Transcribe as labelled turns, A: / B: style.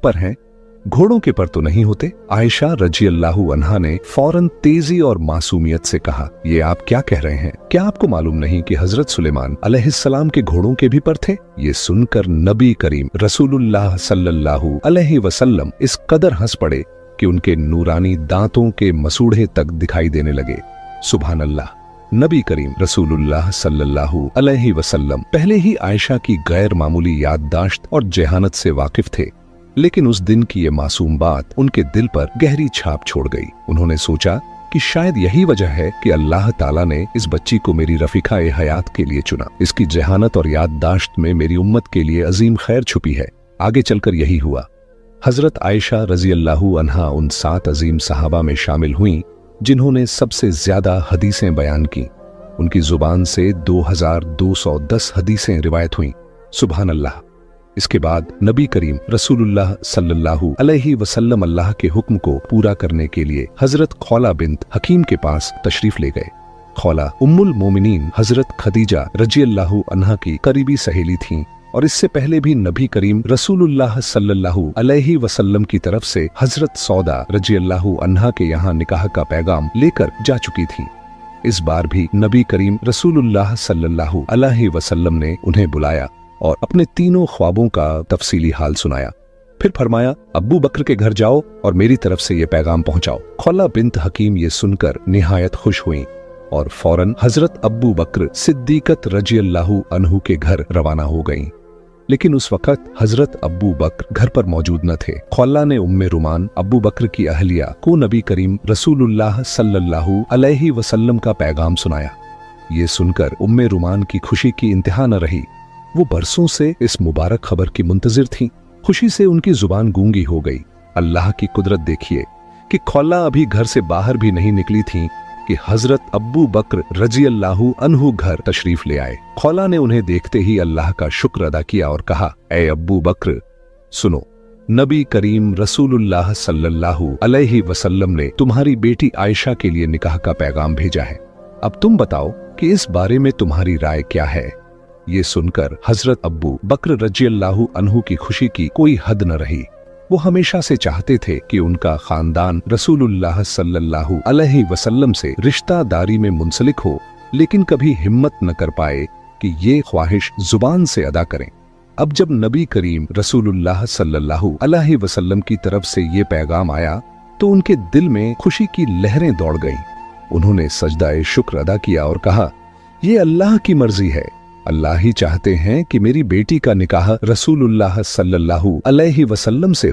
A: पर हैं, घोड़ों के पर तो नहीं होते। आयशा रजी अल्लाहु अन्हा ने फौरन तेजी और मासूमियत से कहा, ये आप क्या कह रहे हैं? क्या आपको मालूम नहीं कि हजरत सुलेमान अलैहिस्सलाम के घोड़ों के भी पर थे? ये सुनकर नबी करीम रसूलुल्लाह सल्लल्लाहु अलैहि वसल्लम इस कदर हंस पड़े कि उनके नूरानी दांतों के मसूड़े तक दिखाई देने लगे। सुभान अल्लाह। नबी करीम रसूलुल्लाह सल्लल्लाहु अलैहि वसल्लम पहले ही आयशा की गैर मामूली याददाश्त और जेहानत से वाकिफ थे, लेकिन उस दिन की ये मासूम बात उनके दिल पर गहरी छाप छोड़ गई। उन्होंने सोचा कि शायद यही वजह है कि अल्लाह ताला ने इस बच्ची को मेरी रफीका-ए हयात के लिए चुना। इसकी जेहानत और याददाश्त में मेरी उम्मत के लिए अजीम खैर छुपी है। आगे चलकर यही हुआ। हजरत आयशा रजी अल्लाहु अन्हा उन 7 अजीम सहाबा में शामिल हुईं जिन्होंने सबसे ज्यादा हदीसें बयान की। उनकी जुबान से 2210 हदीसें रिवायत हुईं। सुभान अल्लाह। इसके बाद नबी करीम रसूलुल्लाह सल्लल्लाहु अलैहि वसल्लम अल्लाह के हुक्म को पूरा करने के लिए हजरत खौला बिन्त हकीम के पास तशरीफ ले गए। खौला उम्मुल मोमिनीन हजरत खदीजा रजी अल्लाहु अन्हा की करीबी सहेली थीं और इससे पहले भी नबी करीम रसूलुल्लाह सल्लल्लाहु अलैहि वसल्लम की तरफ से हजरत सौदा रजी अल्लाहु अन्हा के यहाँ निकाह का पैगाम लेकर जा चुकी थीं। इस बार भी नबी करीम रसूलुल्लाह सल्लल्लाहु अलैहि वसल्लम ने उन्हें बुलाया और अपने तीनों ख्वाबों का तफसीली हाल सुनाया। फिर फरमाया, अब्बू बकर के घर जाओ और मेरी तरफ से ये पैगाम पहुंचाओ। खौला बिन्त हकीम ये सुनकर निहायत खुश हुई और फौरन हजरत अब्बू बकर सिद्दीकत रजी अल्लाहु अन्हु के घर रवाना हो गईं। लेकिन उस वक्त हजरत अब्बू बकर घर पर मौजूद न थे। खौला ने उम्मे रुमान अब्बू बकर की अहलिया को नबी करीम रसूलुल्लाह सल्लल्लाहु अलैहि वसल्लम का पैगाम सुनाया। ये सुनकर उम्मे रुमान की खुशी की इंतहा न रही। वो बरसों से इस मुबारक खबर की मुंतजिर थीं। खुशी से उनकी जुबान गूंगी हो गई। अल्लाह की कुदरत देखिए कि खौला अभी घर से बाहर भी नहीं निकली थीं कि हजरत अब्बू बकर रजी अल्लाहु अन्हु घर तशरीफ ले आए। खौला ने उन्हें देखते ही अल्लाह का शुक्र अदा किया और कहा, ए अब्बू बकर, सुनो, नबी करीम रसूलुल्लाह सल्लल्लाहु अलैहि वसल्लम ने तुम्हारी बेटी आयशा के लिए निकाह का पैगाम भेजा है। अब तुम बताओ कि इस बारे में तुम्हारी राय क्या है? ये सुनकर हजरत अब्बू बकर रजी अल्लाहु अन्हु की खुशी की कोई हद न रही। वो हमेशा से चाहते थे कि उनका खानदान रसूलुल्लाह सल्लल्लाहु अलैहि वसल्लम से रिश्तादारी में मुंसलिक हो, लेकिन कभी हिम्मत न कर पाए कि ये ख्वाहिश जुबान से अदा करें। अब जब नबी करीम रसूलुल्लाह सल्लल्लाहु अलैहि वसल्लम की तरफ से ये पैगाम आया तो उनके दिल में खुशी की लहरें दौड़ गईं। उन्होंने सजदाए शुक्र अदा किया और कहा, ये अल्लाह की मर्जी है। अल्लाह ही चाहते हैं कि मेरी बेटी का निकाह रसूलुल्लाह सल्लल्लाहु अलैहि वसल्लम से हो।